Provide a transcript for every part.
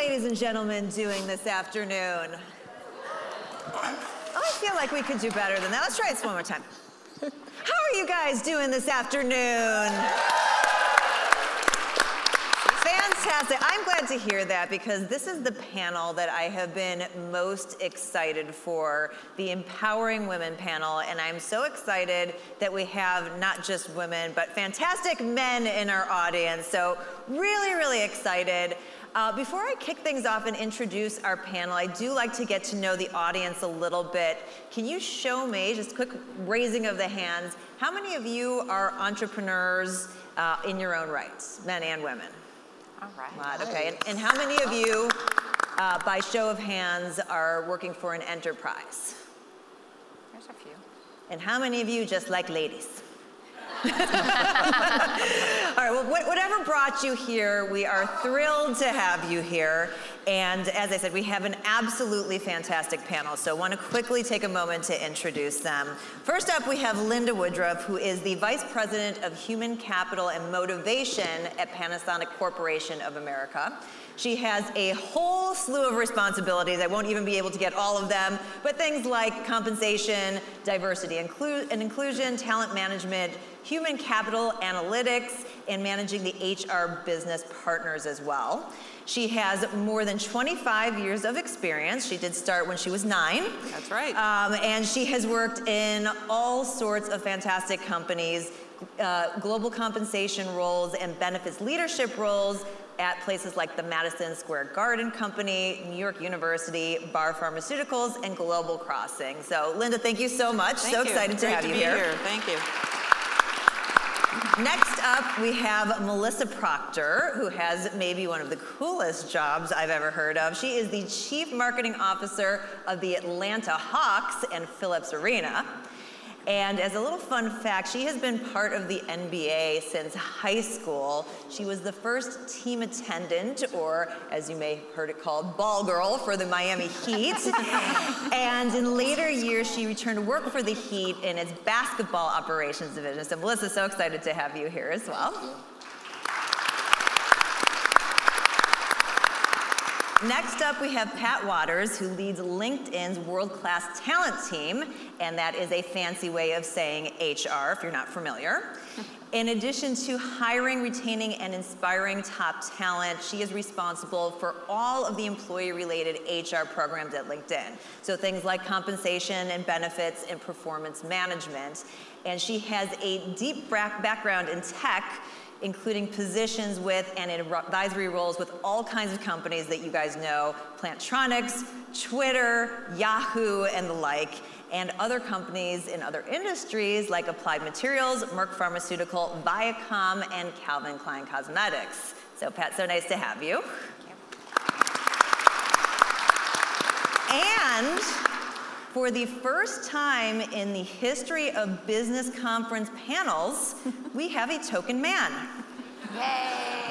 ladies and gentlemen, doing this afternoon? I feel like we could do better than that. Let's try this one more time. How are you guys doing this afternoon? Fantastic. I'm glad to hear that because this is the panel that I have been most excited for, the Empowering Women panel, and I'm so excited that we have not just women, but fantastic men in our audience. So really, really excited. Before I kick things off and introduce our panel, I do like to get to know the audience a little bit. Can you show me, just a quick raising of the hands, how many of you are entrepreneurs in your own rights, men and women? All right. A lot, okay. And how many of you, by show of hands, are working for an enterprise? There's a few. And how many of you just like ladies? All right, well, whatever brought you here, we are thrilled to have you here. And as I said, we have an absolutely fantastic panel, so I want to quickly take a moment to introduce them. First up, we have Linda Woodruff, who is the Vice President of Human Capital and Motivation at Panasonic Corporation of America. She has a whole slew of responsibilities. I won't even be able to get all of them, but things like compensation, diversity and inclusion, talent management, human capital analytics, and managing the HR business partners as well. She has more than 25 years of experience. She did start when she was 9. That's right. And she has worked in all sorts of fantastic companies, global compensation roles and benefits leadership roles at places like the Madison Square Garden Company, New York University, Bar Pharmaceuticals, and Global Crossing. So Linda, thank you so much. Thank so you. excited to have you here. Thank you. Next up, we have Melissa Proctor, who has maybe one of the coolest jobs I've ever heard of. She is the Chief Marketing Officer of the Atlanta Hawks and Phillips Arena. And as a little fun fact, she has been part of the NBA since high school. She was the first team attendant, or as you may have heard it called, ball girl for the Miami Heat. And in later years, she returned to work for the Heat in its basketball operations division. So Melissa, so excited to have you here as well. Next up, we have Pat Waters, who leads LinkedIn's world-class talent team, and that is a fancy way of saying HR, if you're not familiar. In addition to hiring, retaining, and inspiring top talent, she is responsible for all of the employee-related HR programs at LinkedIn. So things like compensation and benefits and performance management. And she has a deep background in tech, including positions with and advisory roles with all kinds of companies that you guys know, Plantronics, Twitter, Yahoo, and the like, and other companies in other industries like Applied Materials, Merck Pharmaceutical, Viacom, and Calvin Klein Cosmetics. So Pat, so nice to have you. And for the first time in the history of business conference panels, we have a token man. Yay!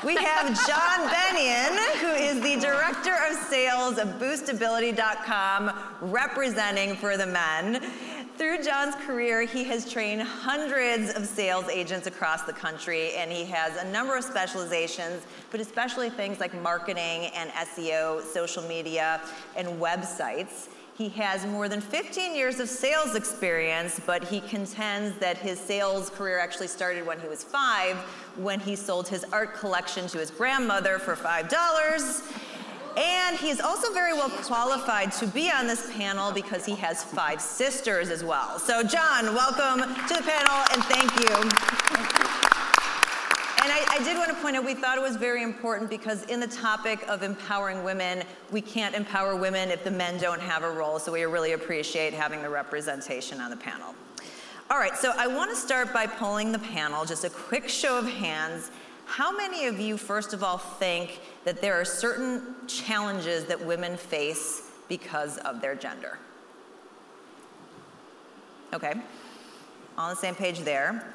We have John Bennion, who is the Director of Sales of Boostability.com, representing for the men. Through John's career, he has trained hundreds of sales agents across the country, and he has a number of specializations, but especially things like marketing and SEO, social media, and websites. He has more than 15 years of sales experience, but he contends that his sales career actually started when he was 5, when he sold his art collection to his grandmother for $5. And he's also very well qualified to be on this panel because he has 5 sisters as well. So John, welcome to the panel, and thank you. And I did want to point out, we thought it was very important because in the topic of empowering women, we can't empower women if the men don't have a role, so we really appreciate having the representation on the panel. All right, so I want to start by polling the panel, just a quick show of hands. How many of you, first of all, think that there are certain challenges that women face because of their gender? Okay, on the same page there.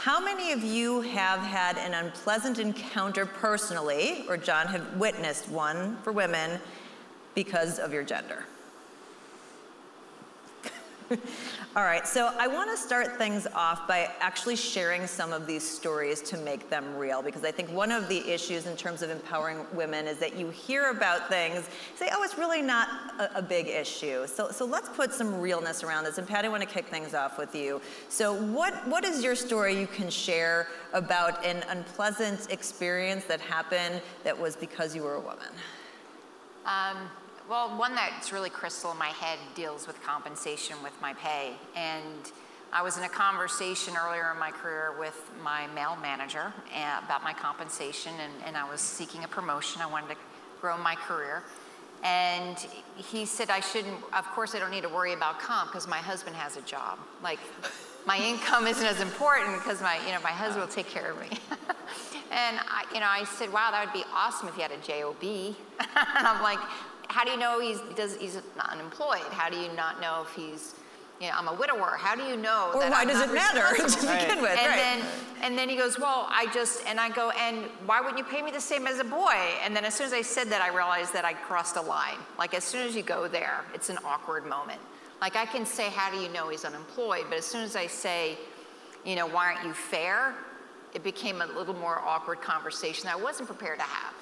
How many of you have had an unpleasant encounter personally, or John, have witnessed one for women because of your gender? All right, so I want to start things off by actually sharing some of these stories to make them real, because I think one of the issues in terms of empowering women is that you hear about things, say, oh, it's really not a big issue. So let's put some realness around this. And Pat, I want to kick things off with you. So what is your story you can share about an unpleasant experience that happened that was because you were a woman? Well, one that's really crystal in my head deals with compensation with my pay. And I was in a conversation earlier in my career with my male manager about my compensation, and I was seeking a promotion. I wanted to grow my career. And he said of course I don't need to worry about comp because my husband has a job. Like, my income isn't as important because my husband will take care of me. And I said, wow, that would be awesome if he had a job. And I'm like, how do you know he's not unemployed? How do you not know if he's, I'm a widower. How do you know or that why I'm does not it matter to begin with? And then he goes, well, I go, and why wouldn't you pay me the same as a boy? And then as soon as I said that, I realized that I crossed a line. Like, as soon as you go there, it's an awkward moment. Like, I can say, how do you know he's unemployed? But as soon as I say, why aren't you fair? It became a little more awkward conversation that I wasn't prepared to have.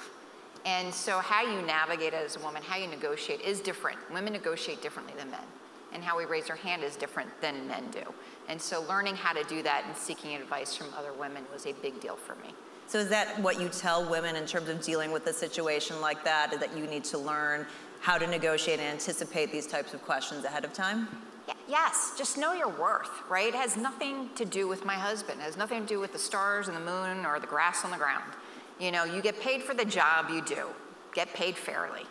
And so how you navigate it as a woman, how you negotiate is different. Women negotiate differently than men. And how we raise our hand is different than men do. And so learning how to do that and seeking advice from other women was a big deal for me. So is that what you tell women in terms of dealing with a situation like that, is that you need to learn how to negotiate and anticipate these types of questions ahead of time? Yes, just know your worth, right? It has nothing to do with my husband. It has nothing to do with the stars and the moon or the grass on the ground. You get paid for the job you do. Get paid fairly.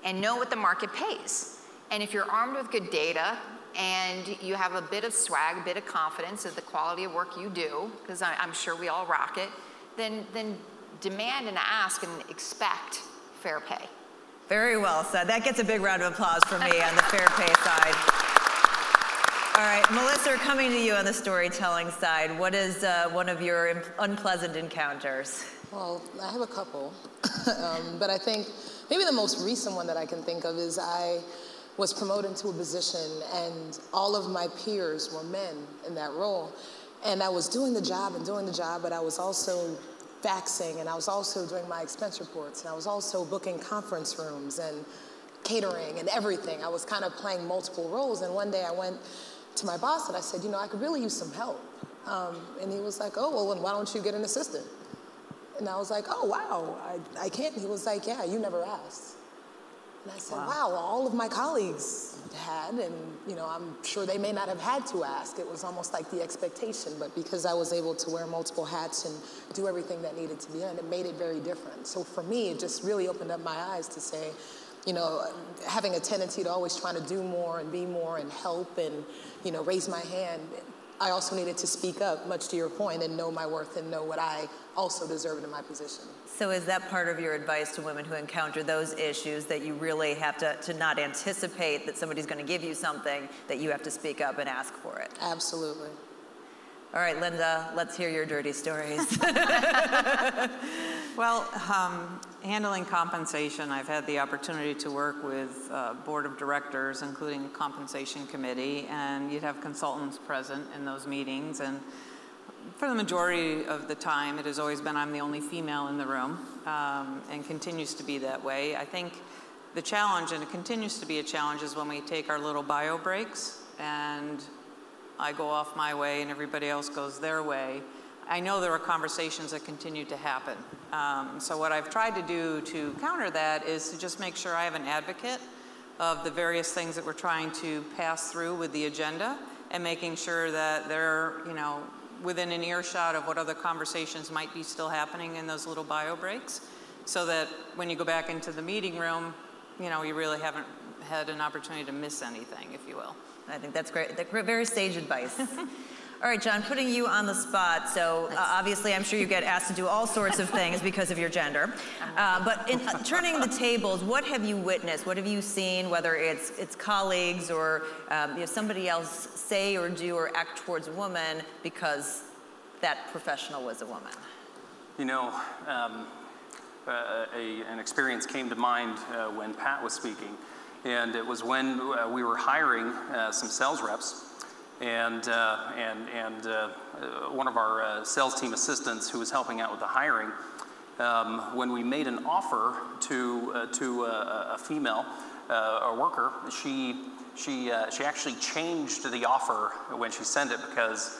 And know what the market pays. And if you're armed with good data and you have a bit of swag, a bit of confidence of the quality of work you do, because I'm sure we all rock it, then demand and ask and expect fair pay. Very well said. That gets a big round of applause from me on the fair pay side. All right, Melissa, coming to you on the storytelling side, what is one of your unpleasant encounters? Well, I have a couple, but I think maybe the most recent one that I can think of is I was promoted into a position and all of my peers were men in that role. And I was doing the job, but I was also faxing, and I was also doing my expense reports, and I was also booking conference rooms and catering and everything. I was kind of playing multiple roles, and one day I went to my boss and I said, I could really use some help. And he was like, oh, well, then why don't you get an assistant? And I was like, oh, wow, I can't. He was like, yeah, you never asked. And I said, wow, well, all of my colleagues had, and I'm sure they may not have had to ask. It was almost like the expectation, but because I was able to wear multiple hats and do everything that needed to be done, it made it very different. So for me, it just really opened up my eyes to say, having a tendency to always trying to do more and be more and help and, raise my hand, I also needed to speak up, much to your point, and know my worth and know what I also deserved in my position. So is that part of your advice to women who encounter those issues, that you really have to not anticipate that somebody's going to give you something, that you have to speak up and ask for it? Absolutely. All right, Linda, let's hear your dirty stories. Well, handling compensation, I've had the opportunity to work with board of directors, including a compensation committee, and you'd have consultants present in those meetings. And for the majority of the time, it has always been I'm the only female in the room, and continues to be that way. I think the challenge, and it continues to be a challenge, is when we take our little bio breaks and I go off my way and everybody else goes their way. I know there are conversations that continue to happen. So what I've tried to do to counter that is to just make sure I have an advocate of the various things that we're trying to pass through with the agenda, and making sure that they're, within an earshot of what other conversations might be still happening in those little bio breaks, so that when you go back into the meeting room, you really haven't had an opportunity to miss anything, if you will. I think that's great. That's very sage advice. All right, John, putting you on the spot. So obviously, I'm sure you get asked to do all sorts of things because of your gender. But in turning the tables, what have you witnessed? What have you seen, whether it's colleagues or somebody else say or do or act towards a woman because that professional was a woman? An experience came to mind when Pat was speaking. And it was when we were hiring some sales reps, and one of our sales team assistants who was helping out with the hiring, when we made an offer to a female, a worker, she actually changed the offer when she sent it because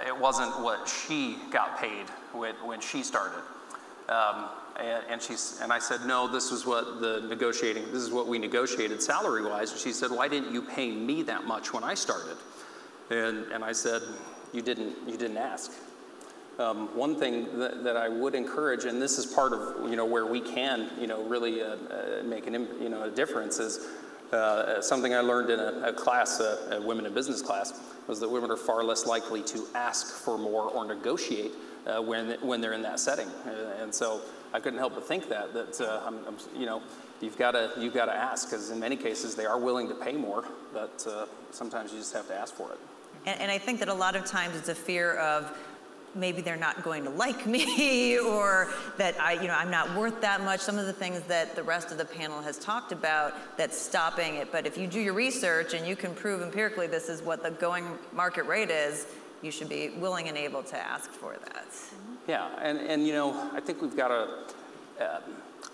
it wasn't what she got paid when she started. And I said, no, this is what we negotiated salary-wise. And she said, why didn't you pay me that much when I started? And I said, you didn't ask. One thing that I would encourage, and this is part of where we can really make a difference, is something I learned in a class, a women in business class, was that women are far less likely to ask for more or negotiate when they're in that setting. And so I couldn't help but think that you've got to ask, because in many cases they are willing to pay more, but sometimes you just have to ask for it. And I think that a lot of times it's a fear of maybe they're not going to like me, or that I'm not worth that much. Some of the things that the rest of the panel has talked about that's stopping it. But if you do your research and you can prove empirically this is what the going market rate is, you should be willing and able to ask for that. Yeah, and I think we've got to.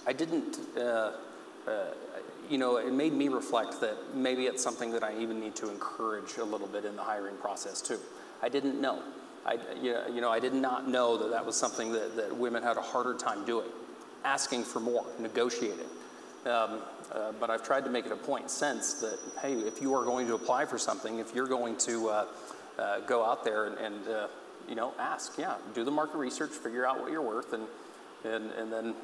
I didn't. It made me reflect that maybe it's something that I even need to encourage a little bit in the hiring process too. I didn't know. I did not know that was something that women had a harder time doing, asking for more, negotiating. But I've tried to make it a point since that, hey, if you are going to apply for something, if you're going to go out there and ask, do the market research, figure out what you're worth, and then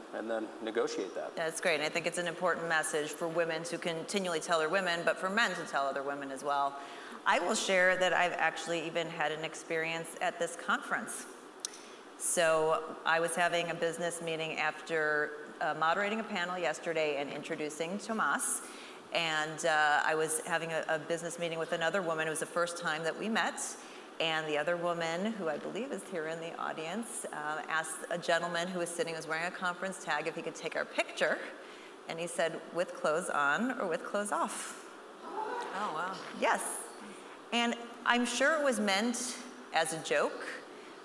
negotiate that. That's great. And I think it's an important message for women to continually tell other women, but for men to tell other women as well. I will share that I've actually even had an experience at this conference. So I was having a business meeting after moderating a panel yesterday and introducing Tomas. And I was having a business meeting with another woman. It was the first time that we met. And the other woman, who I believe is here in the audience, asked a gentleman who was sitting, was wearing a conference tag, if he could take our picture. And he said, with clothes on or with clothes off? Oh, wow. Yes. And I'm sure it was meant as a joke,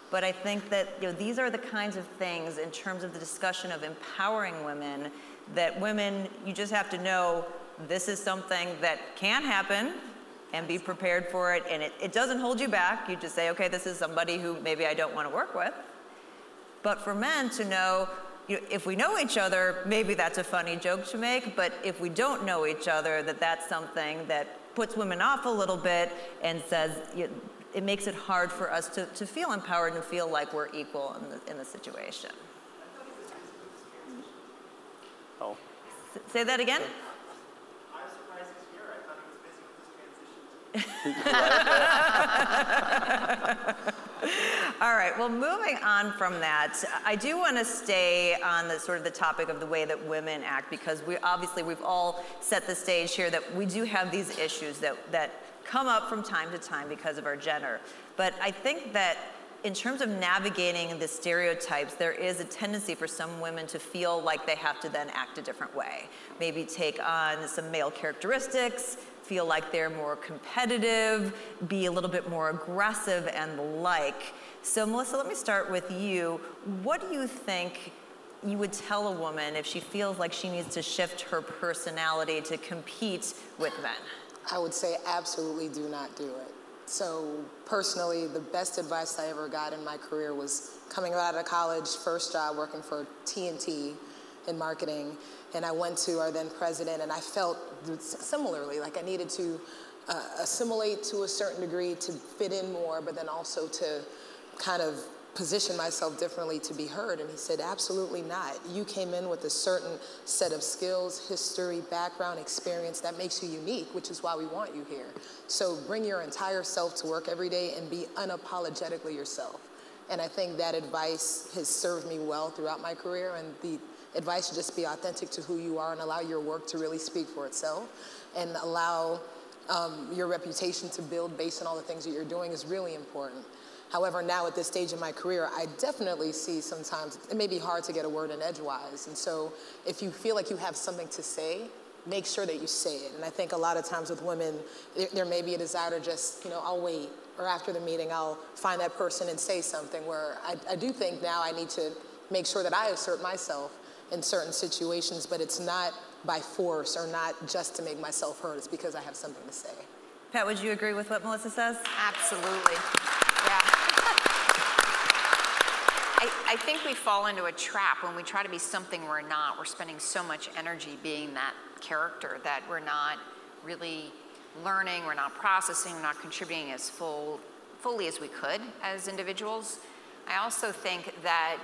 but I think that these are the kinds of things in terms of the discussion of empowering women, that women, you just have to know this is something that can happen and be prepared for it, and it doesn't hold you back. You just say, okay, this is somebody who maybe I don't want to work with. But for men to know, if we know each other, maybe that's a funny joke to make, but if we don't know each other, that's something that puts women off a little bit and says, it makes it hard for us to feel empowered and feel like we're equal in the situation. Oh. Say that again? I was surprised he's here. I thought he was busy with this transition. All right, well, moving on from that, I do want to stay on the sort of the topic of the way that women act, because we've all set the stage here that we do have these issues that come up from time to time because of our gender. But I think that in terms of navigating the stereotypes, there is a tendency for some women to feel like they have to then act a different way. Maybe take on some male characteristics, feel like they're more competitive, be a little bit more aggressive and the like. So Melissa, let me start with you. What do you think you would tell a woman if she feels like she needs to shift her personality to compete with men? I would say absolutely do not do it. So personally, the best advice I ever got in my career was coming out of college, first job working for T&T in marketing. And I went to our then president, and I felt similarly, like I needed to assimilate to a certain degree to fit in more, but then also to kind of position myself differently to be heard. And he said, absolutely not. You came in with a certain set of skills, history, background, experience that makes you unique, which is why we want you here. So bring your entire self to work every day and be unapologetically yourself. And I think that advice has served me well throughout my career, and the advice to just be authentic to who you are and allow your work to really speak for itself, and allow your reputation to build based on all the things that you're doing is really important. However, now at this stage in my career, I definitely see sometimes it may be hard to get a word in edgewise. And so if you feel like you have something to say, make sure that you say it. And I think a lot of times with women, there may be a desire to just, I'll wait, or after the meeting, I'll find that person and say something, where I do think now I need to make sure that I assert myself in certain situations, but it's not by force or not just to make myself heard. It's because I have something to say. Pat, would you agree with what Melissa says? Absolutely. Yeah. I think we fall into a trap when we try to be something we're not. We're spending so much energy being that character that we're not really learning, we're not processing, we're not contributing as fully as we could as individuals. I also think that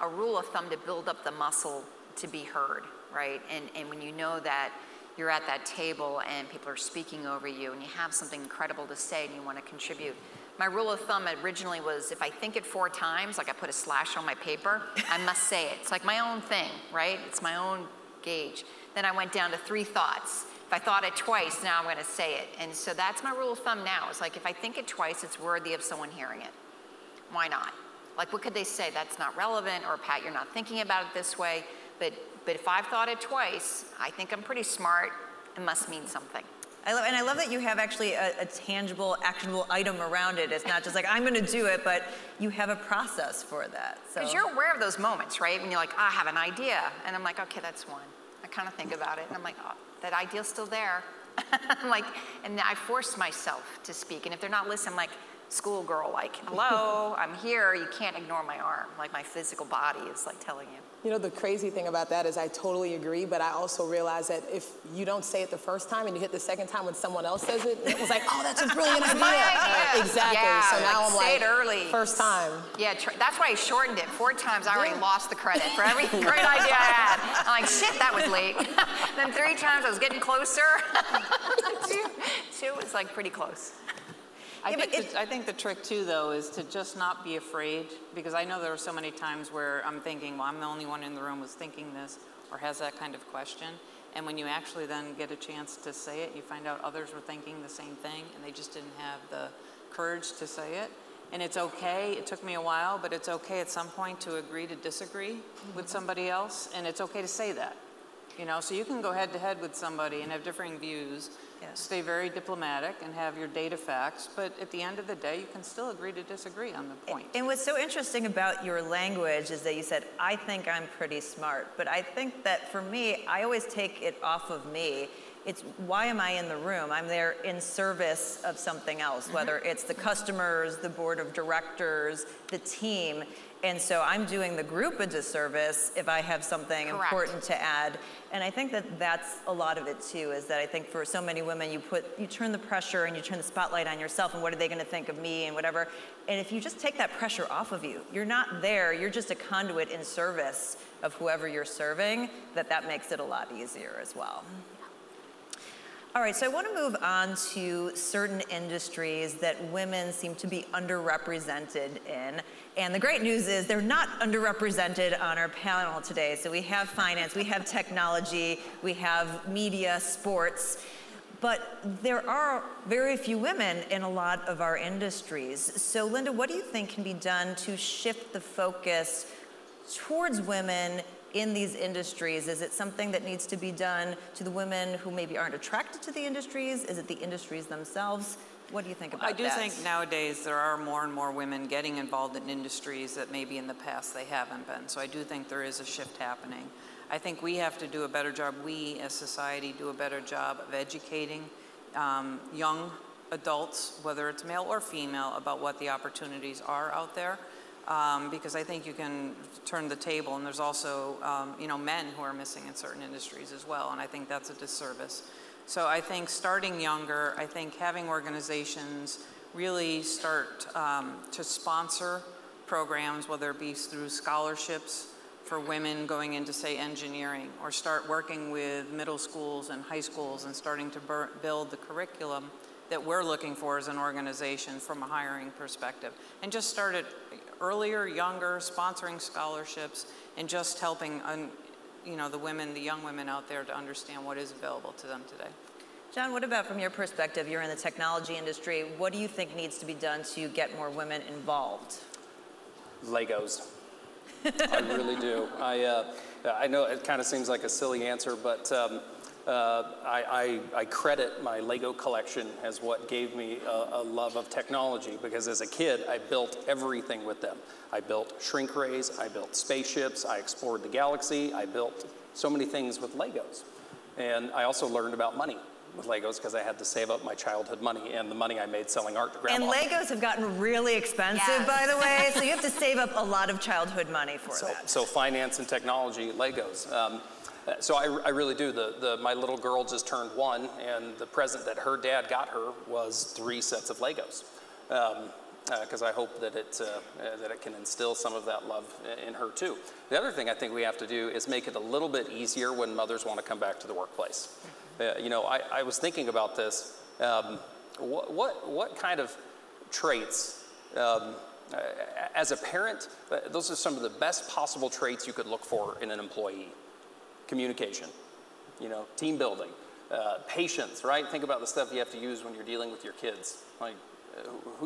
a rule of thumb to build up the muscle to be heard, right? And when you know that you're at that table and people are speaking over you and you have something incredible to say and you want to contribute. My rule of thumb originally was if I think it 4 times, like I put a slash on my paper, I must say it. It's like my own thing, right? It's my own gauge. Then I went down to 3 thoughts. If I thought it twice, now I'm going to say it. And so that's my rule of thumb now. It's like if I think it twice, it's worthy of someone hearing it. Why not? Like, what could they say? That's not relevant, or Pat, you're not thinking about it this way. But if I've thought it twice, I think I'm pretty smart. It must mean something. I love that you have actually a tangible, actionable item around it. It's not just like, I'm going to do it, but you have a process for that. Because you're aware of those moments, right? When you're like, I have an idea. And I'm like, okay, that's one. I kind of think about it. And I'm like, oh, that idea's still there. And I force myself to speak. And if they're not listening, I'm like, schoolgirl, like, hello, I'm here. You can't ignore my arm. Like, my physical body is like telling you. The crazy thing about that is I totally agree, but I also realize that if you don't say it the first time and you hit the second time when someone else says it, it was like, oh, that's a brilliant idea. My idea. Exactly. Yeah, so now I'm say like, it early. First time. Yeah, that's why I shortened it. 4 times, I already lost the credit for every great idea I had. I'm like, shit, that was late. Then 3 times, I was getting closer. 2 was like pretty close. I think the trick too, though, is to just not be afraid, because I know there are so many times where I'm thinking, well, I'm the only one in the room who's thinking this or has that kind of question. And when you actually then get a chance to say it, you find out others were thinking the same thing and they just didn't have the courage to say it. And it's okay, it took me a while, but it's okay at some point to agree to disagree with somebody else, and it's okay to say that. So you can go head to head with somebody and have differing views, stay very diplomatic and have your data facts, but at the end of the day, you can still agree to disagree on the point. And what's so interesting about your language is that you said, I think I'm pretty smart, but I think that for me, I always take it off of me. It's why am I in the room? I'm there in service of something else, whether it's the customers, the board of directors, the team. And so I'm doing the group a disservice if I have something important to add. And I think that that's a lot of it too, is that I think for so many women, you turn the pressure and you turn the spotlight on yourself and what are they gonna think of me and whatever. And if you just take that pressure off of you, you're not there, you're just a conduit in service of whoever you're serving, that makes it a lot easier as well. All right, so I want to move on to certain industries that women seem to be underrepresented in. And the great news is they're not underrepresented on our panel today. So we have finance, we have technology, we have media, sports. But there are very few women in a lot of our industries. So Linda, what do you think can be done to shift the focus towards women in these industries? Is it something that needs to be done to the women who maybe aren't attracted to the industries? Is it the industries themselves? What do you think about that? I do think nowadays there are more and more women getting involved in industries that maybe in the past they haven't been. So I do think there is a shift happening. I think we have to do a better job, we as society do a better job of educating young adults, whether it's male or female, about what the opportunities are out there. Because I think you can turn the table, and there's also men who are missing in certain industries as well, and I think that's a disservice. So I think starting younger, I think having organizations really start to sponsor programs, whether it be through scholarships for women going into, say, engineering, or start working with middle schools and high schools and starting to build the curriculum that we're looking for as an organization from a hiring perspective. And just start it earlier, younger, sponsoring scholarships, and just helping the young women out there to understand what is available to them today. John, what about from your perspective? You're in the technology industry. What do you think needs to be done to get more women involved? Legos. I really do. I know it kind of seems like a silly answer, but I credit my Lego collection as what gave me a love of technology, because as a kid, I built everything with them. I built shrink rays, I built spaceships, I explored the galaxy, I built so many things with Legos. And I also learned about money with Legos because I had to save up my childhood money and the money I made selling art to grandma. And Legos have gotten really expensive, Yes. by the way, so you have to save up a lot of childhood money for that. So finance and technology, Legos. So I really do. My little girl just turned 1, and the present that her dad got her was 3 sets of Legos. Because I hope that it can instill some of that love in her too. The other thing I think we have to do is make it a little bit easier when mothers want to come back to the workplace. You know, I was thinking about this. What kind of traits, as a parent, those are some of the best possible traits you could look for in an employee. Communication, you know, team building, patience, right? Think about the stuff you have to use when you're dealing with your kids. Like,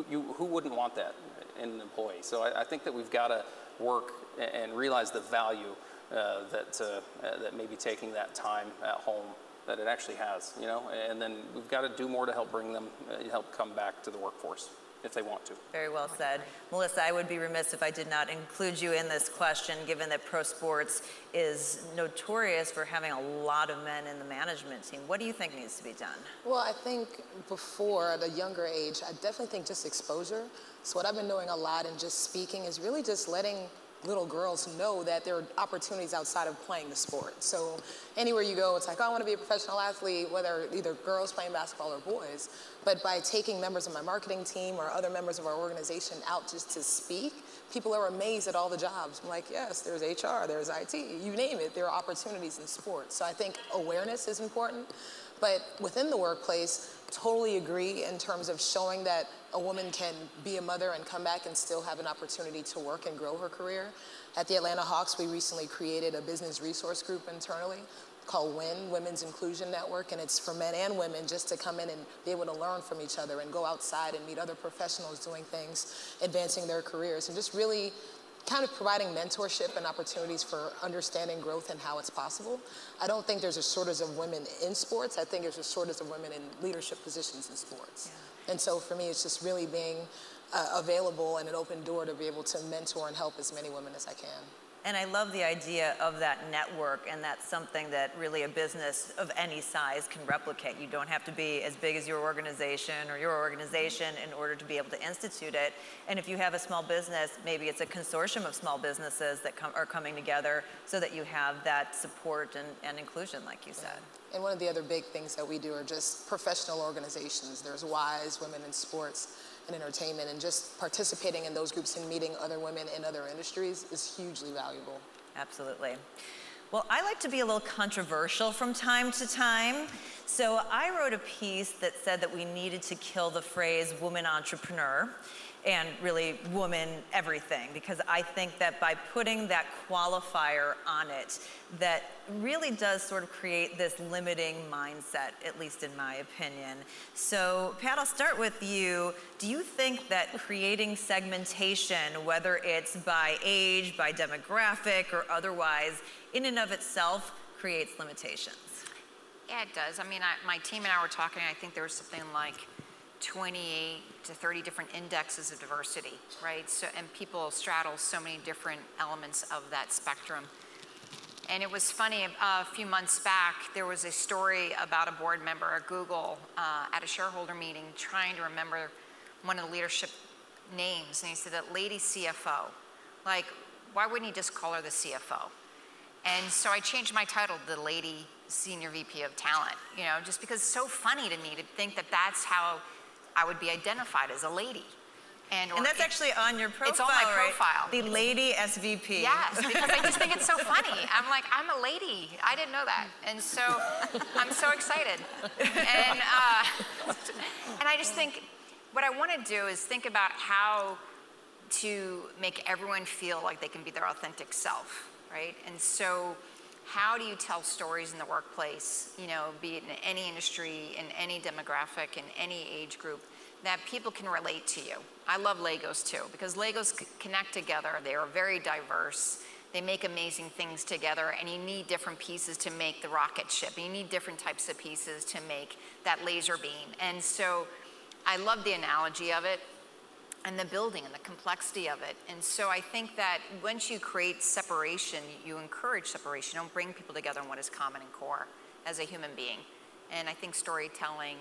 who wouldn't want that in an employee? So I think that we've got to work and realize the value that maybe taking that time at home that it actually has, you know, and then we've got to do more to help bring them, help come back to the workforce if they want to. Very well said. Melissa, I would be remiss if I did not include you in this question, given that pro sports is notorious for having a lot of men in the management team. What do you think needs to be done? Well, I think before, at a younger age, I definitely think just exposure. So what I've been doing a lot in just speaking is really just letting little girls know that there are opportunities outside of playing the sport. So anywhere you go, it's like, oh, I want to be a professional athlete, whether either girls playing basketball or boys. But by taking members of my marketing team or other members of our organization out just to speak, people are amazed at all the jobs. I'm like, yes, there's HR, there's IT, you name it, there are opportunities in sports. So I think awareness is important. But within the workplace, totally agree in terms of showing that a woman can be a mother and come back and still have an opportunity to work and grow her career. At the Atlanta Hawks, we recently created a business resource group internally called WIN, Women's Inclusion Network, and it's for men and women just to come in and be able to learn from each other and go outside and meet other professionals doing things, advancing their careers, and just really kind of providing mentorship and opportunities for understanding growth and how it's possible. I don't think there's a shortage of women in sports. I think there's a shortage of women in leadership positions in sports. Yeah. And so for me, it's just really being available and an open door to be able to mentor and help as many women as I can. And I love the idea of that network, and that's something that really a business of any size can replicate. You don't have to be as big as your organization in order to be able to institute it. And if you have a small business, maybe it's a consortium of small businesses that are coming together so that you have that support and inclusion, like you said. And one of the other big things that we do are just professional organizations. There's WISE, Women in Sports and Entertainment, and just participating in those groups and meeting other women in other industries is hugely valuable. Absolutely. Well, I like to be a little controversial from time to time. So I wrote a piece that said that we needed to kill the phrase woman entrepreneur and really woman everything, because I think that by putting that qualifier on it, that really does sort of create this limiting mindset, at least in my opinion. So Pat, I'll start with you. Do you think that creating segmentation, whether it's by age, by demographic, or otherwise, in and of itself creates limitations? Yeah, it does. I mean, my team and I were talking, I think there was something like 28 to 30 different indexes of diversity, right? So, and people straddle so many different elements of that spectrum. And it was funny, a few months back, there was a story about a board member at Google at a shareholder meeting trying to remember one of the leadership names, and he said that lady CFO. Like, why wouldn't he just call her the CFO? And so I changed my title to the Lady Senior VP of Talent, you know, just because it's so funny to me to think that that's how I would be identified, as a lady. And that's actually on your profile, it's on my profile. Right? The Lady SVP. Yes, because I just think it's so funny. I'm like, I'm a lady. I didn't know that. And so I'm so excited. And I just think what I want to do is think about how to make everyone feel like they can be their authentic self, right? And so how do you tell stories in the workplace, you know, be it in any industry, in any demographic, in any age group, that people can relate to you? I love Legos too, because Legos connect together. They are very diverse. they make amazing things together, and you need different pieces to make the rocket ship. You need different types of pieces to make that laser beam. And so I love the analogy of it and the building and the complexity of it. And so I think that once you create separation, you encourage separation. You don't bring people together in what is common and core as a human being. And I think storytelling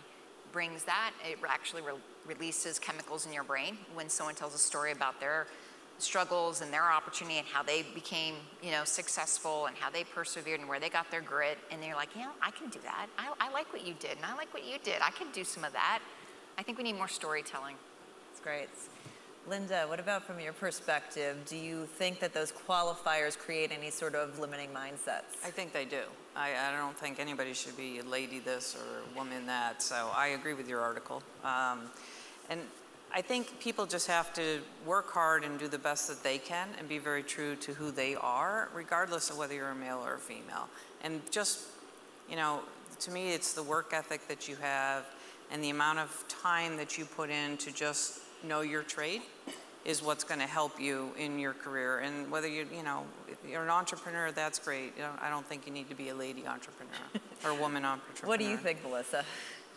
brings that. It actually releases chemicals in your brain when someone tells a story about their struggles and their opportunity and how they became, successful and how they persevered and where they got their grit. And they're like, I can do that. I like what you did, and I like what you did. I can do some of that. I think we need more storytelling. That's great. Linda, what about from your perspective? Do you think that those qualifiers create any sort of limiting mindsets? I think they do. I don't think anybody should be a lady this or a woman that, so I agree with your article. And I think people just have to work hard and do the best that they can and be very true to who they are, regardless of whether you're a male or a female. And just, to me, it's the work ethic that you have and the amount of time that you put in to just know your trade is what's going to help you in your career. And whether if you're an entrepreneur, that's great. I don't think you need to be a lady entrepreneur or a woman entrepreneur. What do you think, Melissa?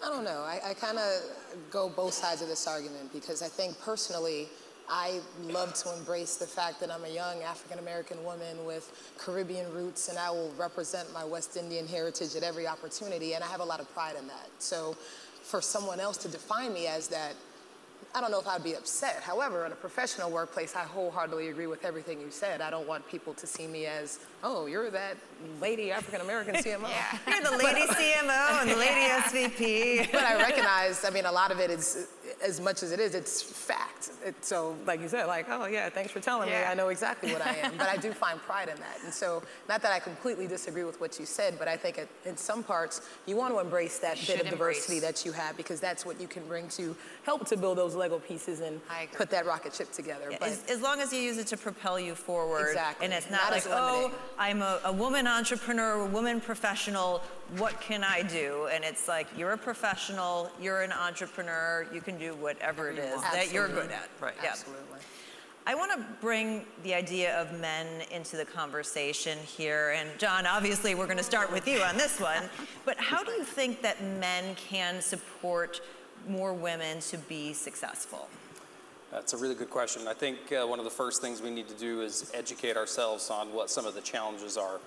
I don't know. I kind of go both sides of this argument because I think personally, I love to embrace the fact that I'm a young African-American woman with Caribbean roots, and I will represent my West Indian heritage at every opportunity, and I have a lot of pride in that. So for someone else to define me as that, I don't know if I'd be upset. However, in a professional workplace, I wholeheartedly agree with everything you said. I don't want people to see me as, oh, you're that lady African-American CMO. Yeah. You're the lady CMO and the lady SVP. But I recognize, a lot of it is, as much as it is, it's fact. So, like you said, oh yeah, thanks for telling me. I know exactly what I am. But I do find pride in that. And so, not that I completely disagree with what you said, but I think in some parts, you want to embrace that bit of diversity that you have, because that's what you can bring to help to build those Lego pieces and put that rocket ship together. Yeah, but as long as you use it to propel you forward. Exactly. And it's not like, oh, I'm a woman entrepreneur, a woman professional, what can I do? And it's like, you're a professional, you're an entrepreneur, you can do whatever it is that you're good at. Right. Yeah. Absolutely. I want to bring the idea of men into the conversation here. And John, obviously we're going to start with you on this one. But how do you think that men can support more women to be successful? That's a really good question. I think one of the first things we need to do is educate ourselves on what some of the challenges are.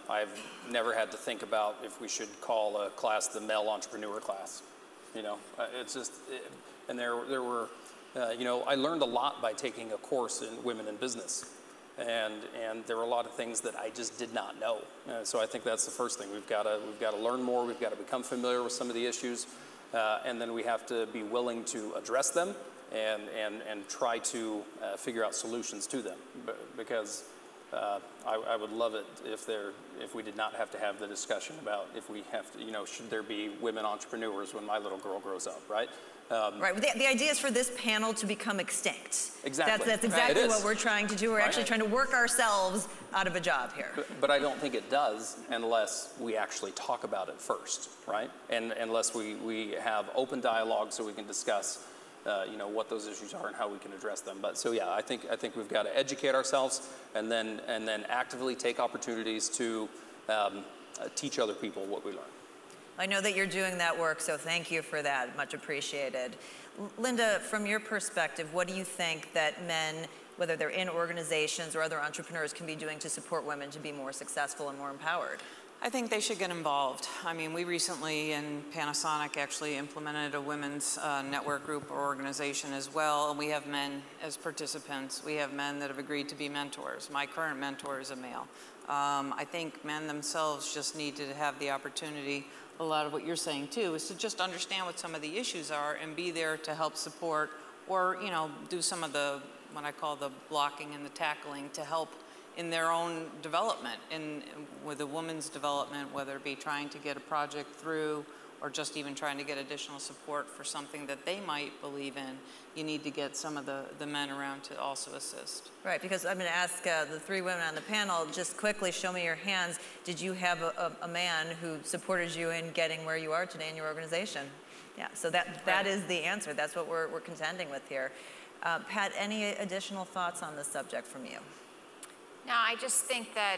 I've never had to think about if we should call a class the male entrepreneur class. It's just, and there were, I learned a lot by taking a course in women in business. And there were a lot of things that I just did not know. So I think that's the first thing. We've got to learn more. We've got to become familiar with some of the issues. And then we have to be willing to address them and try to figure out solutions to them. Because I would love it if we did not have to have the discussion about if we have to, should there be women entrepreneurs when my little girl grows up, right? Right. The idea is for this panel to become extinct. Exactly. That's exactly what we're trying to do. We're actually trying to work ourselves out of a job here. But I don't think it does unless we actually talk about it first, right? And unless we have open dialogue so we can discuss, what those issues are and how we can address them. But so yeah, I think we've got to educate ourselves and then actively take opportunities to teach other people what we learn. I know that you're doing that work, so thank you for that. Much appreciated. Linda, from your perspective, what do you think that men, whether they're in organizations or other entrepreneurs, can be doing to support women to be more successful and more empowered? I think they should get involved. We recently in Panasonic actually implemented a women's network group or organization as well, and we have men as participants. We have men that have agreed to be mentors. My current mentor is a male. I think men themselves just need to have the opportunity. A lot of what you're saying too is to just understand what some of the issues are and be there to help support or, do some of the, what I call the blocking and the tackling to help in their own development, with a woman's development, whether it be trying to get a project through or just even trying to get additional support for something that they might believe in. You need to get some of the men around to also assist. Right, because I'm going to ask the three women on the panel, just quickly show me your hands. Did you have a man who supported you in getting where you are today in your organization? Yeah, so that is the answer. That's what we're contending with here. Pat, any additional thoughts on this subject from you? No, I just think that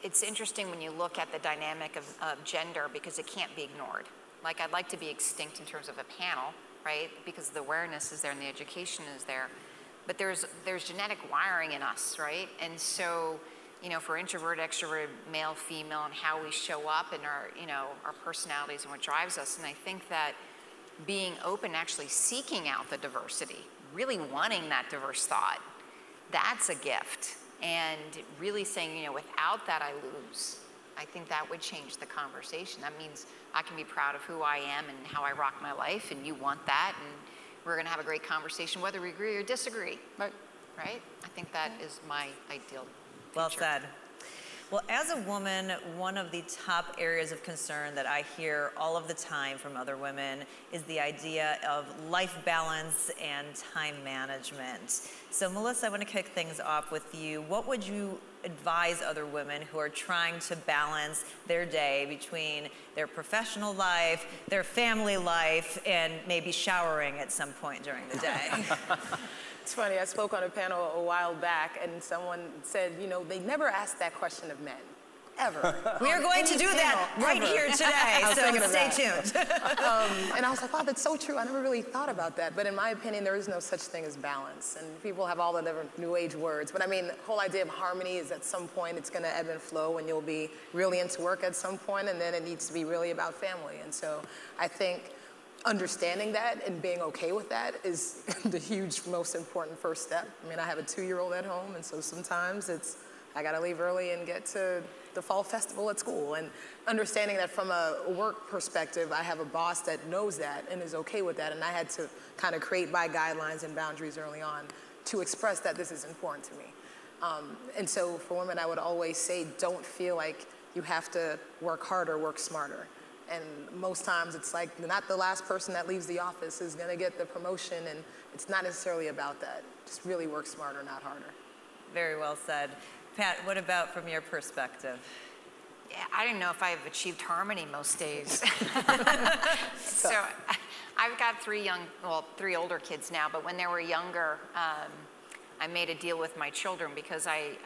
it's interesting when you look at the dynamic of gender because it can't be ignored. Like, I'd like to be extinct in terms of a panel, right? Because the awareness is there and the education is there. But there's genetic wiring in us, right? And so, you know, for introvert, extrovert, male, female, and how we show up and our, you know, our personalities and what drives us. And I think that being open, actually seeking out the diversity, really wanting that diverse thought, that's a gift. And really saying, you know, without that I lose. I think that would change the conversation. That means I can be proud of who I am and how I rock my life, and you want that, and we're gonna have a great conversation whether we agree or disagree. Right? I think that is my ideal future. Well said. Well, as a woman, one of the top areas of concern that I hear all of the time from other women is the idea of life balance and time management. So Melissa, I want to kick things off with you. What would you advise other women who are trying to balance their day between their professional life, their family life, and maybe showering at some point during the day? It's funny, I spoke on a panel a while back and someone said, you know, they never ask that question of men, ever. We are going to do that right here today, so stay tuned. And I was like, wow, that's so true. I never really thought about that. But in my opinion, there is no such thing as balance. And people have all the different new age words. But I mean, the whole idea of harmony is at some point it's going to ebb and flow and you'll be really into work at some point and then it needs to be really about family. And so I think understanding that and being okay with that is the huge, most important first step. I mean, I have a 2-year-old at home, and so sometimes I gotta leave early and get to the fall festival at school. And understanding that from a work perspective, I have a boss that knows that and is okay with that, and I had to kind of create my guidelines and boundaries early on to express that this is important to me. And so for women, I would always say, don't feel like you have to work harder, work smarter. And most times it's like not the last person that leaves the office is gonna get the promotion, and it's not necessarily about that. Just really work smarter, not harder. Very well said. Pat, what about from your perspective? Yeah, I don't know if I've achieved harmony most days. So I've got 3 older kids now, but when they were younger, I made a deal with my children because I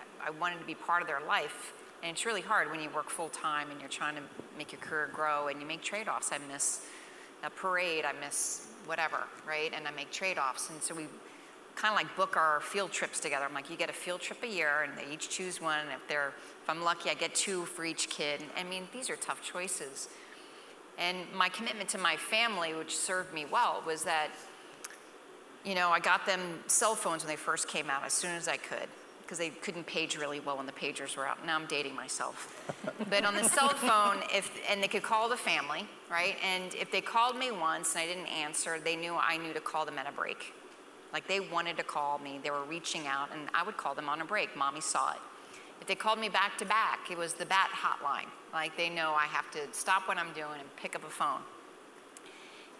wanted to be part of their life. And it's really hard when you work full time and you're trying to make your career grow and you make trade-offs. I miss a parade, I miss whatever, right? And I make trade-offs. And so we kind of like book our field trips together. I'm like, you get a field trip a year and they each choose one. And if I'm lucky, I get 2 for each kid. I mean, these are tough choices. And my commitment to my family, which served me well, was that, you know, I got them cell phones when they first came out as soon as I could, because they couldn't page really well when the pagers were out. Now I'm dating myself. But on the cell phone, and they could call the family, right? And if they called me once and I didn't answer, they knew I knew to call them at a break. Like they wanted to call me, they were reaching out, and I would call them on a break. Mommy saw it. If they called me back to back, it was the BAT hotline. Like they know I have to stop what I'm doing and pick up a phone.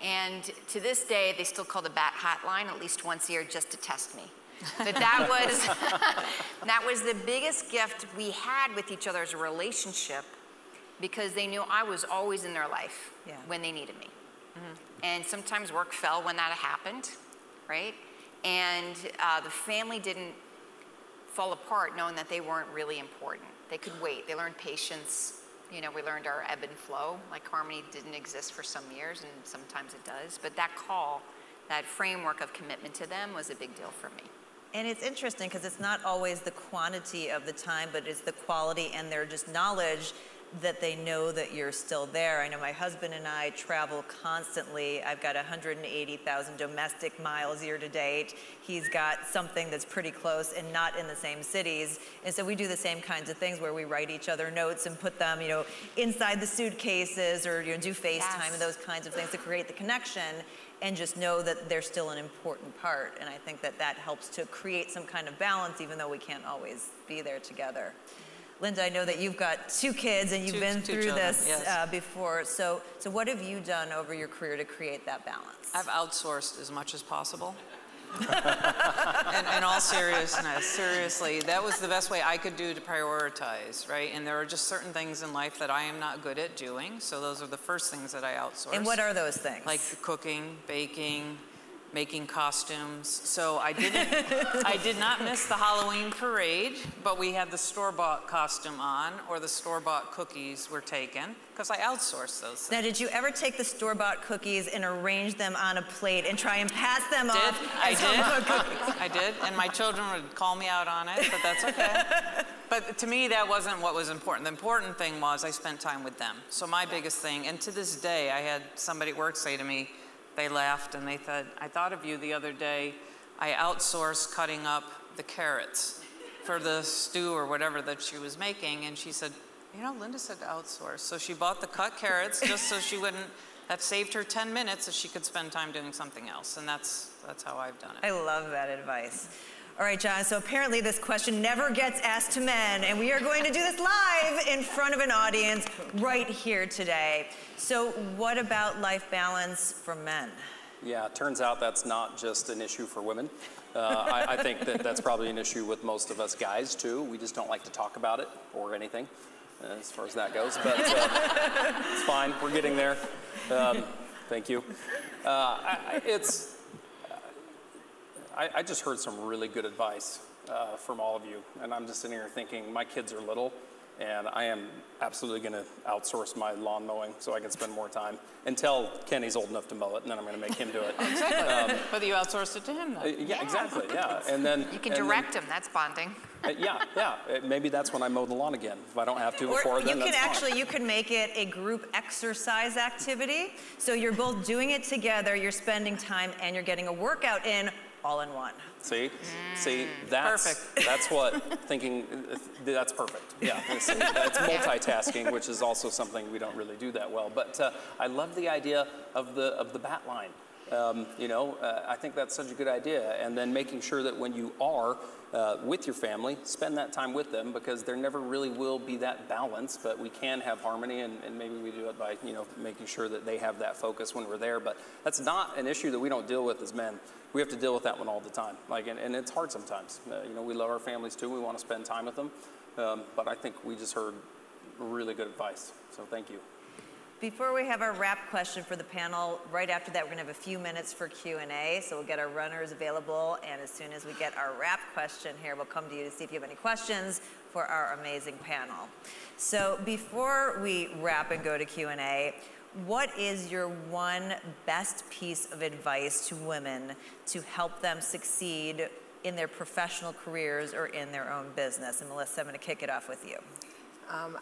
And to this day, they still call the BAT hotline at least once a year just to test me. But that was the biggest gift we had with each other as a relationship, because they knew I was always in their life when they needed me. Mm-hmm. And sometimes work fell when that happened, right? And the family didn't fall apart knowing that they weren't really important. They could wait. They learned patience. You know, we learned our ebb and flow. Like harmony didn't exist for some years, and sometimes it does. But that call, that framework of commitment to them was a big deal for me. And it's interesting because it's not always the quantity of the time, but it's the quality and their just knowledge that they know that you're still there. I know my husband and I travel constantly. I've got 180,000 domestic miles year to date. He's got something that's pretty close and not in the same cities. And so we do the same kinds of things where we write each other notes and put them, you know, inside the suitcases, or do FaceTime and those kinds of things to create the connection, and just know that they're still an important part. And I think that that helps to create some kind of balance, even though we can't always be there together. Linda, I know that you've got 2 kids and you've been through this before. So what have you done over your career to create that balance? I've outsourced as much as possible. In all seriousness, seriously, that was the best way I could do to prioritize, right? And there are just certain things in life that I am not good at doing, so those are the first things that I outsource. And what are those things? Like cooking, baking, making costumes. So I did not miss the Halloween parade, but we had the store-bought costume on, or the store-bought cookies were taken, because I outsourced those things. Now, did you ever take the store-bought cookies and arrange them on a plate and try and pass them off as home-cooked cookies? I did, and my children would call me out on it, but that's okay. But to me, that wasn't what was important. The important thing was I spent time with them. So my biggest thing, and to this day, I had somebody at work say to me, they laughed and they said, I thought of you the other day. I outsourced cutting up the carrots for the stew or whatever that she was making. And she said, you know, Linda said to outsource. So she bought the cut carrots just so she wouldn't, that saved her 10 minutes so she could spend time doing something else. And that's how I've done it. I love that advice. All right, John, so apparently this question never gets asked to men, and we are going to do this live in front of an audience right here today. So what about life balance for men? Yeah, it turns out that's not just an issue for women. I think that's probably an issue with most of us guys, too. We just don't like to talk about it or anything, as far as that goes. But it's fine. We're getting there. Thank you. I just heard some really good advice from all of you, and I'm just sitting here thinking, my kids are little, and I am absolutely going to outsource my lawn mowing so I can spend more time until Kenny's old enough to mow it, and then I'm going to make him do it. Exactly. But you outsourced it to him, though. Yeah, exactly. Yeah, and then You can direct him. That's bonding. yeah. Maybe that's when I mow the lawn again. If I don't have to before then, that's fine. You can make it a group exercise activity. So you're both doing it together, you're spending time, and you're getting a workout in all in one. See, that's perfect. That's what thinking. That's perfect. Yeah, that's multitasking, which is also something we don't really do that well. But I love the idea of the bat line. I think that's such a good idea. And then making sure that when you are with your family, spend that time with them, because there never really will be that balance, but we can have harmony, and maybe we do it by, making sure that they have that focus when we're there. But that's not an issue that we don't deal with as men. We have to deal with that one all the time. And it's hard sometimes. We love our families too. We want to spend time with them. But I think we just heard really good advice. So thank you. Before we have our wrap question for the panel, right after that, we're gonna have a few minutes for Q&A, so we'll get our runners available, and as soon as we get our wrap question here, we'll come to you to see if you have any questions for our amazing panel. So before we wrap and go to Q&A, what is your one best piece of advice to women to help them succeed in their professional careers or in their own business? And Melissa, I'm gonna kick it off with you.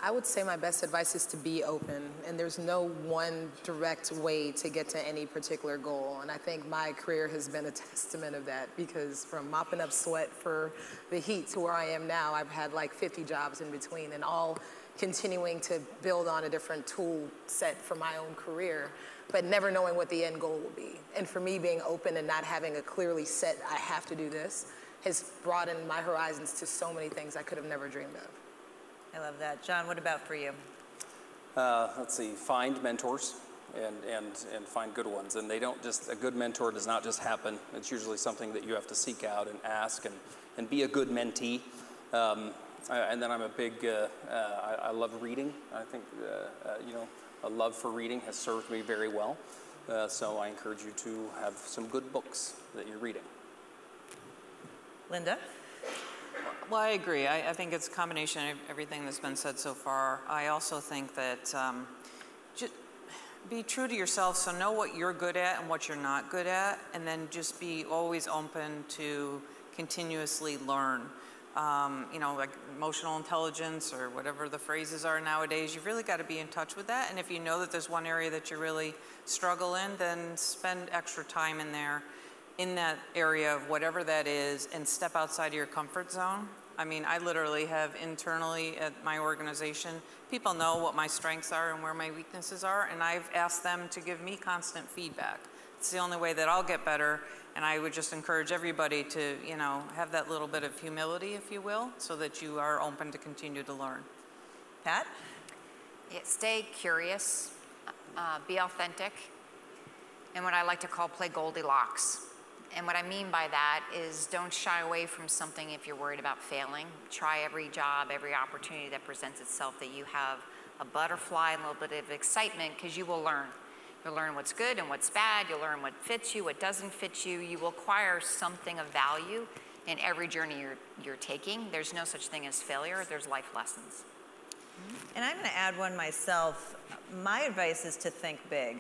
I would say my best advice is to be open, and there's no one direct way to get to any particular goal. And I think my career has been a testament of that, because from mopping up sweat for the heat to where I am now, I've had like 50 jobs in between, and all continuing to build on a different tool set for my own career, but never knowing what the end goal will be. And for me, being open and not having a clearly set, I have to do this, has broadened my horizons to so many things I could have never dreamed of. I love that. John, what about for you? Let's see, find mentors and find good ones. And a good mentor does not just happen. It's usually something that you have to seek out and ask and be a good mentee. And then I'm a big, I love reading. I think, a love for reading has served me very well. So I encourage you to have some good books that you're reading. Linda? Well, I agree. I think it's a combination of everything that's been said so far. I also think that just be true to yourself, so know what you're good at and what you're not good at, and then just be always open to continuously learn. Like emotional intelligence or whatever the phrases are nowadays, you've really got to be in touch with that. And if you know that there's one area that you really struggle in, then spend extra time in there, in that area of whatever that is, and step outside of your comfort zone. I mean, I literally have internally at my organization, people know what my strengths are and where my weaknesses are, and I've asked them to give me constant feedback. It's the only way that I'll get better, and I would just encourage everybody to, have that little bit of humility, if you will, so that you are open to continue to learn. Pat? Yeah, stay curious, be authentic, and what I like to call play Goldilocks. And what I mean by that is don't shy away from something if you're worried about failing. Try every job, every opportunity that presents itself, that you have a butterfly and a little bit of excitement, because you will learn. You'll learn what's good and what's bad. You'll learn what fits you, what doesn't fit you. You will acquire something of value in every journey you're taking. There's no such thing as failure. There's life lessons. And I'm going to add one myself. My advice is to think big.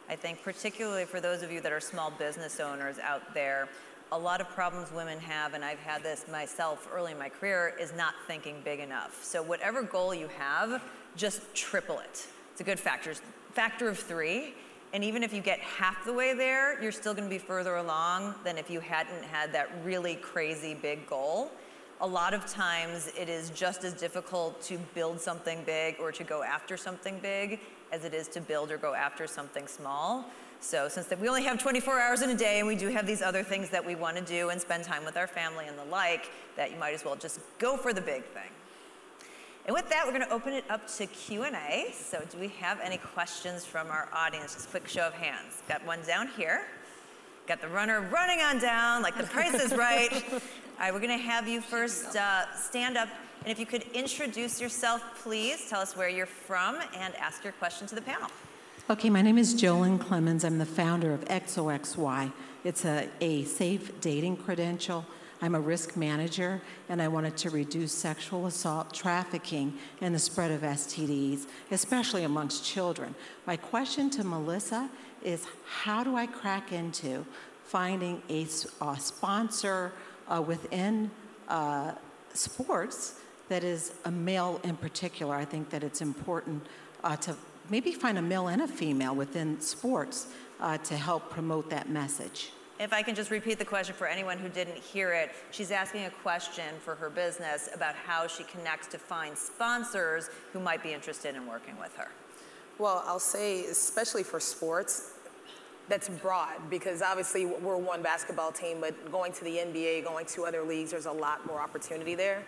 I think particularly for those of you that are small business owners out there, a lot of problems women have, and I've had this myself early in my career, is not thinking big enough. So whatever goal you have, just triple it. It's a good factor of 3. And even if you get half the way there, you're still going to be further along than if you hadn't had that really crazy big goal. A lot of times it is just as difficult to build something big or to go after something big as it is to build or go after something small. So since we only have 24 hours in a day and we do have these other things that we want to do and spend time with our family and the like, that you might as well just go for the big thing. And with that, we're going to open it up to Q&A. So do we have any questions from our audience? Just a quick show of hands. Got one down here. Got the runner running on down, like the price is right. All right, we're going to have you first stand up. And if you could introduce yourself, please. Tell us where you're from and ask your question to the panel. Okay, my name is Jolyn Clemens. I'm the founder of XOXY. It's a safe dating credential. I'm a risk manager, and I wanted to reduce sexual assault, trafficking, and the spread of STDs, especially amongst children. My question to Melissa is, how do I crack into finding a sponsor within sports that is a male in particular? I think that it's important to maybe find a male and a female within sports to help promote that message. If I can just repeat the question for anyone who didn't hear it, she's asking a question for her business about how she connects to find sponsors who might be interested in working with her. Well, I'll say, especially for sports, that's broad, because obviously we're one basketball team, but going to the NBA, going to other leagues, there's a lot more opportunity there.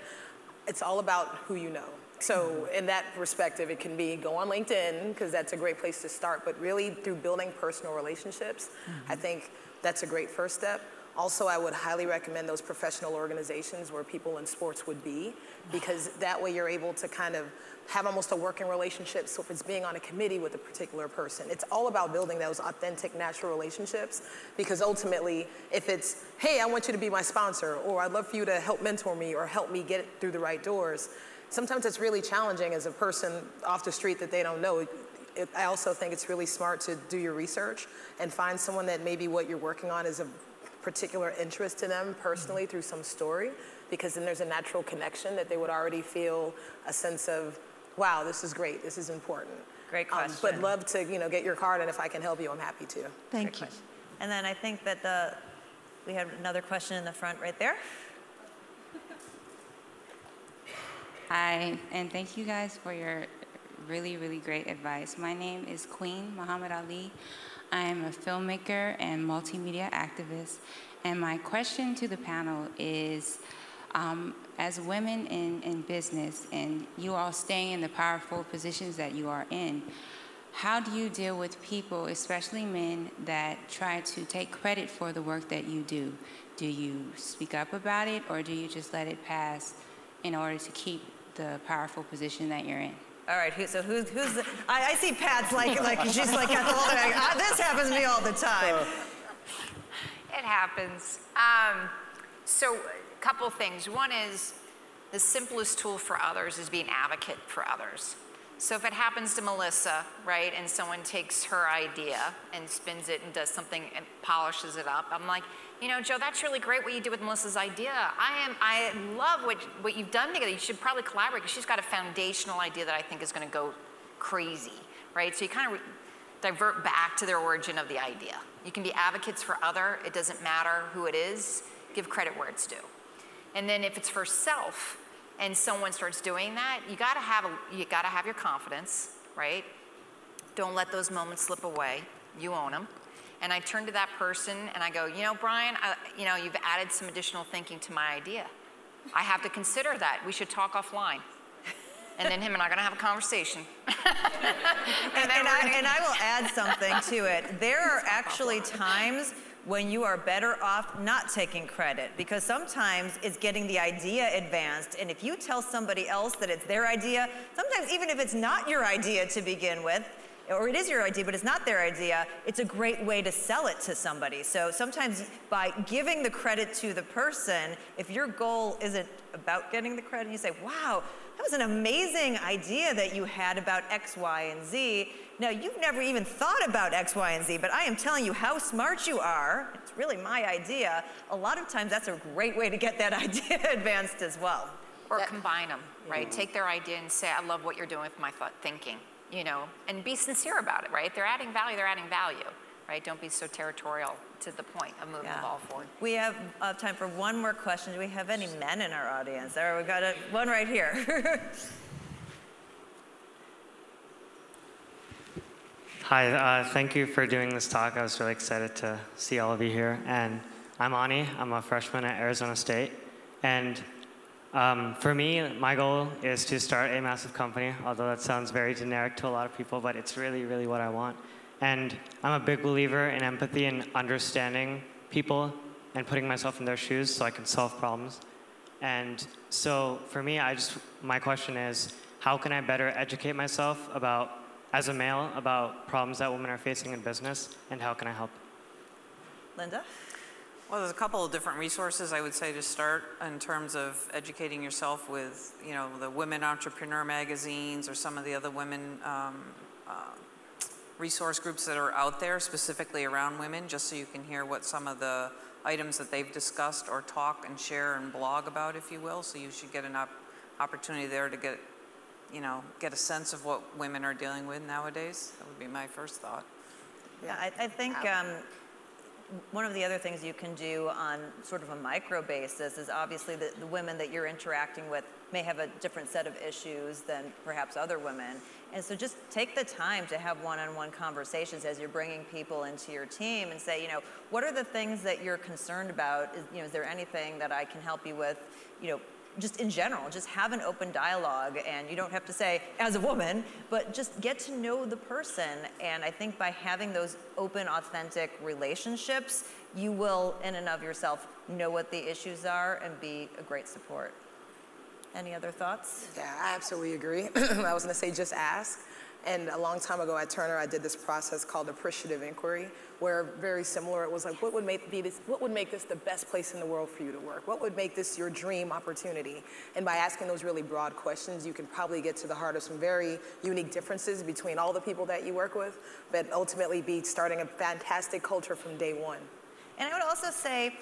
It's all about who you know. So in that perspective, it can be go on LinkedIn, because that's a great place to start, but really through building personal relationships, I think that's a great first step. Also, I would highly recommend those professional organizations where people in sports would be, because that way you're able to kind of have almost a working relationship. So if it's being on a committee with a particular person, it's all about building those authentic, natural relationships, because ultimately, if it's, hey, I want you to be my sponsor, or I'd love for you to help mentor me or help me get through the right doors, sometimes it's really challenging as a person off the street that they don't know. I also think it's really smart to do your research and find someone that maybe what you're working on is of particular interest to them personally through some story, because then there's a natural connection that they would already feel a sense of, wow, this is great, this is important. Great question. But love to get your card, and if I can help you, I'm happy to. Thank you. And then I think that we have another question in the front right there. Hi, and thank you guys for your really, really great advice. My name is Queen Muhammad Ali. I am a filmmaker and multimedia activist. And my question to the panel is, as women in business and you all staying in the powerful positions that you are in, how do you deal with people, especially men, that try to take credit for the work that you do? Do you speak up about it, or do you just let it pass in order to keep the powerful position that you're in? All right, so who's I see Pat's like she's like got the whole this happens to me all the time. It happens. So a couple things. One is the simplest tool for others is be an advocate for others. So if it happens to Melissa, right, and someone takes her idea and spins it and does something and polishes it up, I'm like, Joe, that's really great what you did with Melissa's idea. I love what you've done together. You should probably collaborate, because she's got a foundational idea that I think is going to go crazy, right? So you kind of divert back to the origin of the idea. You can be advocates for other. It doesn't matter who it is. Give credit where it's due. And then if it's for self and someone starts doing that, you got to have your confidence, right? Don't let those moments slip away. You own them. And I turn to that person and I go, Brian, you've added some additional thinking to my idea. I have to consider that. We should talk offline. And then him and I are going to have a conversation. and I will add something to it. There are actually times when you are better off not taking credit, because sometimes it's getting the idea advanced. And if you tell somebody else that it's their idea, sometimes even if it's not your idea to begin with, or it is your idea, but it's not their idea, it's a great way to sell it to somebody. So sometimes by giving the credit to the person, if your goal isn't about getting the credit, you say, wow, that was an amazing idea that you had about X, Y, and Z. Now, you've never even thought about X, Y, and Z, but I am telling you how smart you are. It's really my idea. A lot of times, that's a great way to get that idea advanced as well. Or combine them, right? Take their idea and say, I love what you're doing with my thinking, you know, and be sincere about it, right? They're adding value, right? Don't be so territorial to the point of moving the ball forward. We have time for one more question. Do we have any men in our audience? There, we got one right here. Hi, thank you for doing this talk. I was really excited to see all of you here. And I'm Ani. I'm a freshman at Arizona State. And for me, my goal is to start a massive company, although that sounds very generic to a lot of people, but it's really, really what I want. And I'm a big believer in empathy and understanding people and putting myself in their shoes so I can solve problems. And so for me, my question is, how can I better educate myself as a male, about problems that women are facing in business, and how can I help? Linda? Well, there's a couple of different resources I would say to start in terms of educating yourself with, you know, the Women Entrepreneur magazines or some of the other women resource groups that are out there specifically around women, just so you can hear what some of the items that they've discussed or talk and share and blog about, if you will. So you should get an opportunity there to get a sense of what women are dealing with nowadays. That would be my first thought. Yeah, I think one of the other things you can do on sort of a micro basis is obviously the women that you're interacting with may have a different set of issues than perhaps other women. And so just take the time to have one-on-one conversations as you're bringing people into your team and say, you know, what are the things that you're concerned about? Is there anything that I can help you with? You know, just in general, just have an open dialogue, and you don't have to say, as a woman, but just get to know the person. And I think by having those open, authentic relationships, you will, in and of yourself, know what the issues are and be a great support. Any other thoughts? Yeah, I absolutely agree. I was gonna say, just ask. And a long time ago at Turner, I did this process called appreciative inquiry, where very similar, it was like, what would make this the best place in the world for you to work? What would make this your dream opportunity? And by asking those really broad questions, you can probably get to the heart of some very unique differences between all the people that you work with, but ultimately be starting a fantastic culture from day one. And I would also say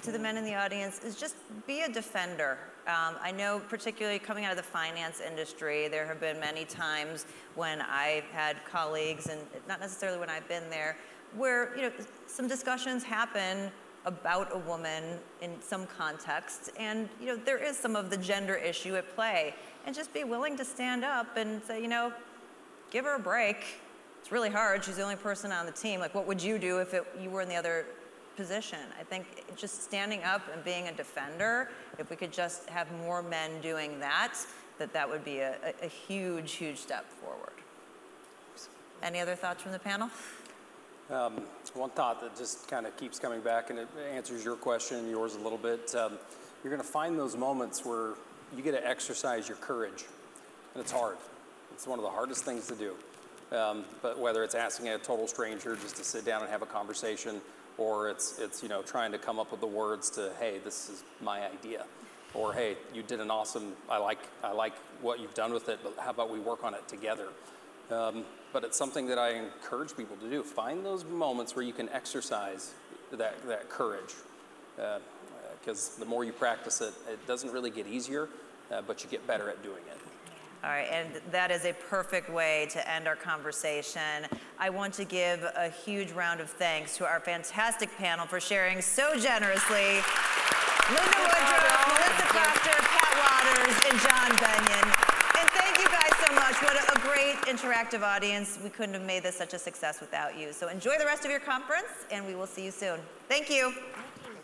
to the men in the audience is just be a defender. I know particularly coming out of the finance industry, there have been many times when I've had colleagues, and not necessarily when I've been there, where some discussions happen about a woman in some contexts, and there is some of the gender issue at play. And just be willing to stand up and say, give her a break. It's really hard. She's the only person on the team. Like, what would you do if you were in the other position? I think just standing up and being a defender, if we could just have more men doing that would be a huge, huge step forward. Any other thoughts from the panel? One thought that just kind of keeps coming back, and it answers your question and yours a little bit. You're going to find those moments where you get to exercise your courage, and it's hard. It's one of the hardest things to do. But whether it's asking a total stranger just to sit down and have a conversation, or it's trying to come up with the words to, hey, this is my idea, or hey, you did an awesome, I like what you've done with it, but how about we work on it together? But it's something that I encourage people to do. Find those moments where you can exercise that courage, because the more you practice it, it doesn't really get easier, but you get better at doing it. All right, and that is a perfect way to end our conversation. I want to give a huge round of thanks to our fantastic panel for sharing so generously. Linda Woodruff, Melissa Proctor, Pat Waters, and John Benyon. And thank you guys so much. What a great interactive audience. We couldn't have made this such a success without you. So enjoy the rest of your conference, and we will see you soon. Thank you. Thank you.